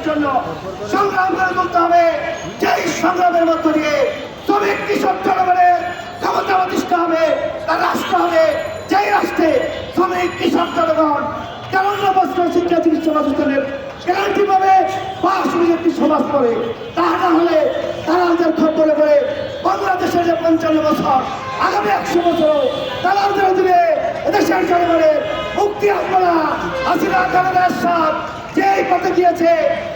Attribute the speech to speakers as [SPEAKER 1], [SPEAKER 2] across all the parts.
[SPEAKER 1] জন্য সংগ্রাম করে তুলতে হবে। যেই সংগ্রামের মধ্য দিয়ে শ্রমিক কৃষক জনগণের ক্ষমতা প্রতিষ্ঠা হবে, তার রাষ্ট্র হবে যেই রাষ্ট্রে শ্রমিক কৃষক জনগণ কারণ বস্ত্র শিক্ষা চিকিৎসা প্রতিষ্ঠানের গ্যারান্টি পাবে বা একটি সমাজ করে। তা না হলে দালালদের খপ্পরে পড়ে বাংলাদেশের যে 55 বছর আগামী 100 বছর দালালদের দিলে এদেশের জনগণের মুক্তি আসবে না। হাসিনা খালেদার সাথ যেই পথে গিয়েছে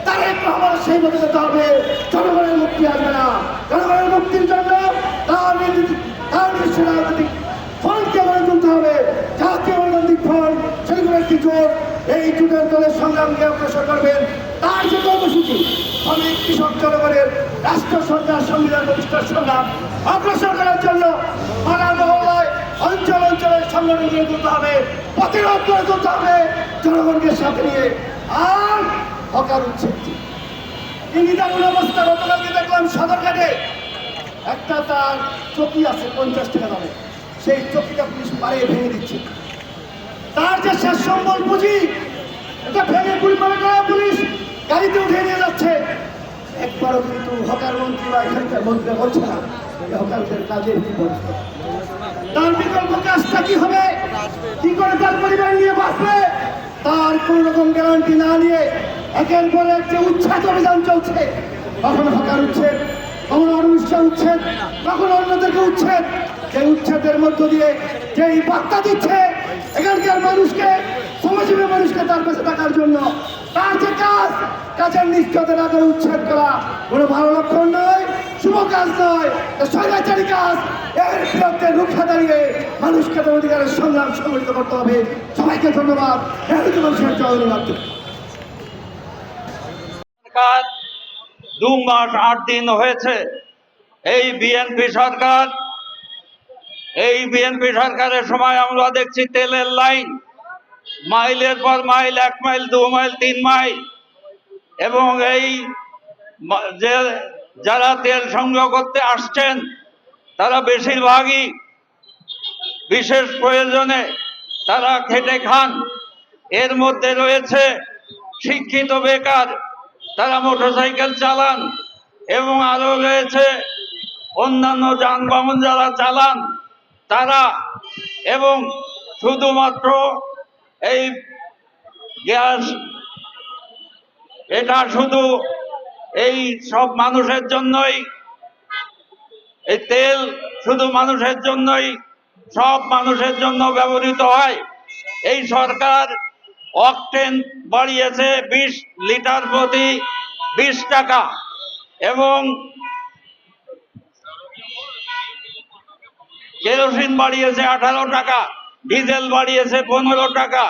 [SPEAKER 1] তারেক রহমান সেই পথে যেতে হবে। জনগণের মুক্তি আসবে না। জনগণের মুক্তির জন্য তার রাজনৈতিক ফ্রন্টকে গড়ে তুলতে হবে। জাতীয় রাজনৈতিক ফ্রন্ট সেগুলো একটি জোট, এই জোটের দলের সংগ্রামকে অগ্রসর করবেন। তার যে কর্মসূচি শ্রমিক কৃষক জনগণের রাষ্ট্র সরকার সংবিধান প্রতিষ্ঠার সংগ্রাম অগ্রসর করার জন্য পাড়া মহল্লায় অঞ্চল অঞ্চলে সংগঠন গড়ে তুলতে হবে, প্রতিরোধ করে তুলতে হবে জনগণকে সাথে নিয়ে। আর হকার উচ্ছেদ কি নিদারুণ অবস্থা। গতকালকে দেখলাম সদরঘাটে একটা তার চকি আছে 50 টাকা দামে, সেই চকিটা পুলিশ পাড়িয়ে ভেঙে দিচ্ছে। তার যে শেষ সম্বল পুঁজি এটা ভেঙে পুলিশ গাড়িতে উঠে নিয়ে যাচ্ছে। একবারও কিন্তু হকার মন্ত্রী বা এখানকার মন্ত্রী বলছে না হকারদের কাজের কি বলছে, তার বিকল্প কাজটা কি হবে, কি করে তার পরিবার নিয়ে বাঁচবে, তার কোন রকম গ্যারান্টি না নিয়ে একের পর এক যে উচ্ছেদ অভিযান চলছে। কখনো হকার উচ্ছেদ, কখনো অনিশ্চা উচ্ছেদ, কখনো অন্যদেরকে উচ্ছেদ। সেই উচ্ছেদের মধ্য দিয়ে যেই বার্তা দিচ্ছে এখানকার মানুষকে, শ্রমজীবী মানুষকে তার কাছে থাকার জন্য, তার যে কাজের নিশ্চয়তার আগে উচ্ছেদ করা কোনো ভালো লক্ষণ নয়, শুভ কাজ নয়, স্বৈরাচারী কাজ। এর বিরুদ্ধে রুখে দাঁড়িয়ে মানুষকে তার অধিকারের সংগ্রাম সংগঠিত করতে হবে। সবাইকে ধন্যবাদ।
[SPEAKER 2] 2 মাস 8 দিন হয়েছে এই বিএনপি সরকারের সময় আমরা দেখছি তেলের লাইন মাইলের পর মাইল, 1 মাইল 2 মাইল 3 মাইল, এবং এই যে যারা তেল সংগ্রহ করতে আসছেন তারা বেশিরভাগই বিশেষ প্রয়োজনে তারা খেটে খান। এর মধ্যে রয়েছে শিক্ষিত বেকার, তারা মোটরসাইকেল চালান, এবং আরো রয়েছে অন্যান্য যানবাহন যারা চালান তারা। এবং শুধুমাত্র এই গ্যাস এটা শুধু এই সব মানুষের জন্যই, এই তেল শুধু মানুষের জন্যই, সব মানুষের জন্য ব্যবহৃত হয়। এই সরকার অকটেন বাড়িয়েছে 20 লিটার প্রতি 20 টাকা, এবং কেরোসিন বাড়িয়েছে 18 টাকা, ডিজেল বাড়িয়েছে 15 টাকা,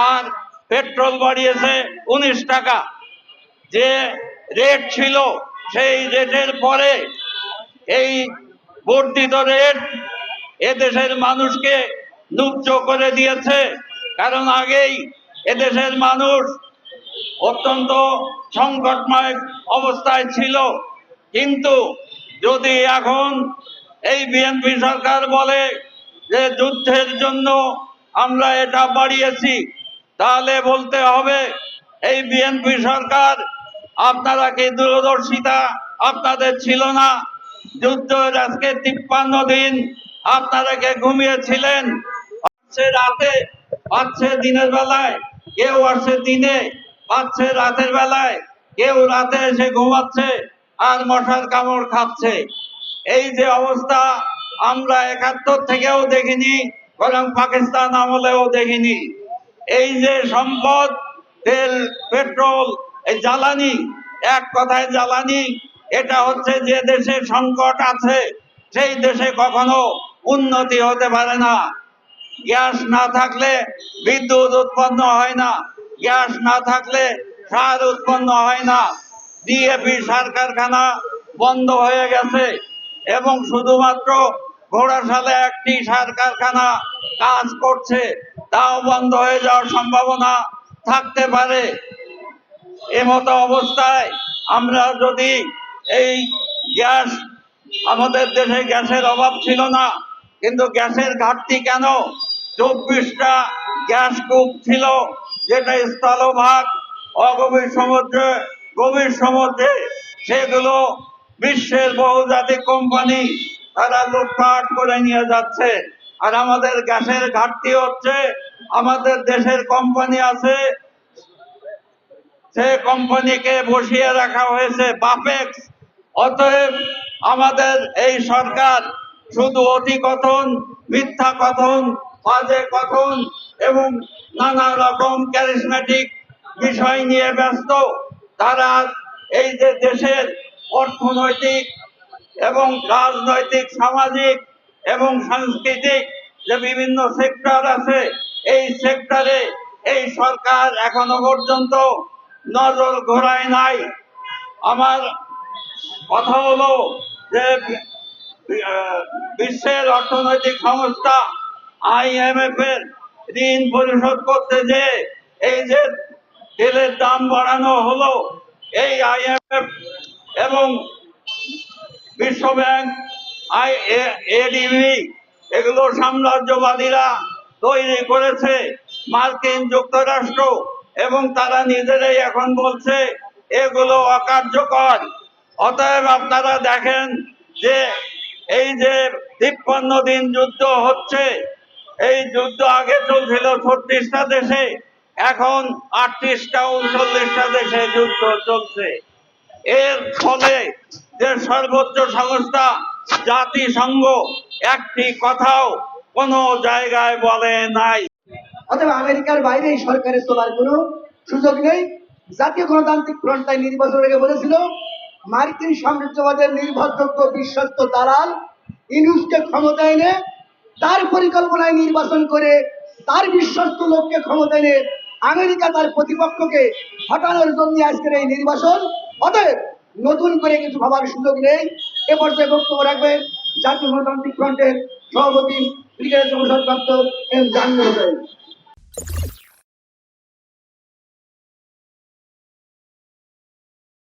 [SPEAKER 2] আর পেট্রোল বাড়িয়েছে 19 টাকা। যে রেট ছিল সেই রেটের পরে এই বর্ধিত রেট এদেশের মানুষকে নুচ্চ করে দিয়েছে। কারণ আগেই এদেশের মানুষ অত্যন্ত সংকটময় অবস্থায় ছিল। কিন্তু যদি এখন এই বিএনপি সরকার বলে যে যুদ্ধের জন্য আমরা এটা বাড়িয়েছি, তাহলে বলতে হবে এই বিএনপি সরকার আপনারা কি দূরদর্শিতা আপনাদের ছিল না? যুদ্ধের আজকে 53 দিন আপনারা কে ঘুমিয়েছিলেন? আসছে রাতে, পাচ্ছে দিনের বেলায়, কেউ আসছে দিনে, পাচ্ছে রাতের বেলায়, কেউ রাতে এসে ঘুমাচ্ছে আর মশার কামড় খাচ্ছে। এই যে অবস্থা আমরা 71 থেকেও দেখিনি, বরং পাকিস্তান আমলেও দেখিনি। এই যে সম্পদ তেল, পেট্রোল, এই জ্বালানি, এক কথায় জ্বালানি, এটা হচ্ছে যে দেশে সংকট আছে সেই দেশে কখনো উন্নতি হতে পারে না। গ্যাস না থাকলে বিদ্যুৎ উৎপন্ন হয় না, গ্যাস না থাকলে সার উৎপন্ন হয় না। ডিএপি সার কারখানা বন্ধ হয়ে গেছে, এবং শুধুমাত্র ঘোড়াশালে একটি সার কারখানা কাজ করছে, তাও বন্ধ হয়ে যাওয়ার সম্ভাবনা থাকতে পারে। এমতো অবস্থায় আমরা যদি এই গ্যাস, আমাদের দেশে গ্যাসের অভাব ছিল না, কিন্তু গ্যাসের ঘাটতি কেন? 24টা গ্যাস কূপ ছিল, যেটা স্থলভাগ অগভীর সমুদ্রে গভীর সমুদ্রে, সেগুলো বিশ্বের বহুজাতিক কোম্পানি তারা লুটপাট করে নিয়ে যাচ্ছে। আর আমাদের গ্যাসের ঘাটতি হচ্ছে, আমাদের দেশের কোম্পানি আছে, সে কোম্পানিকে বসিয়ে রাখা হয়েছে বাপেক্স। অতএব আমাদের এই সরকার শুধু অতিকথন, মিথ্যা কথন, বাজে কথন এবং নানা রকম ক্যারিসমেটিক বিষয় নিয়ে ব্যস্ত। তারা এই যে দেশের অর্থনৈতিক এবং রাজনৈতিক, সামাজিক এবং সাংস্কৃতিক যে বিভিন্ন সেক্টর আছে, এই সেক্টরে এই সরকার এখনো পর্যন্ত নজর ঘোরায় নাই। আমার কথা হলো যে বিশ্বের অর্থনৈতিক সংস্থা IMF এর ঋণ পরিশোধ করতে যে এই যে তেলের দাম বাড়ানো হলো, এই IMF এবং বিশ্ব ব্যাংক, ADB, এগুলো সাম্রাজ্যবাদীরা তৈরি করেছে, মার্কিন যুক্তরাষ্ট্র, এবং তারা নিজেরাই এখন বলছে এগুলো অকার্যকর। অতএব আপনারা দেখেন যে এই যে 53 দিন যুদ্ধ হচ্ছে, এই যুদ্ধ আগে চলছিল 36টা দেশে, এখন 38টা 39টা দেশে যুদ্ধ চলছে। এর ফলে যে সর্বোচ্চ সংস্থা জাতিসংঘ একটি কথাও কোনো জায়গায় বলে নাই।
[SPEAKER 1] অথবা আমেরিকার বাইরে এই সরকারের তোলার কোনো সুযোগ নেই। জাতীয় গণতান্ত্রিক ফ্রন্ট তাই নির্বাচন আগে বলেছিল, মার্কিন সাম্রাজ্যবাদের নির্ভরযোগ্য বিশ্বস্ত দালাল ইউনুসকে ক্ষমতা এনে তার পরিকল্পনায় নির্বাচন করে তার বিশ্বস্ত লোককে ক্ষমতা এনে আমেরিকা তার প্রতিপক্ষকে হটানোর জন্য আজকের এই নির্বাচন। অতএব নতুন করে কিছু ভাবার সুযোগ নেই। এ পর্যায়ে বক্তব্য রাখবেন জাতীয় গণতান্ত্রিক ফ্রন্টের সভাপতি ব্রিগেডিয়ার জনসভাপ্রাপ্ত এম জাহাঙ্গীর হোসেন।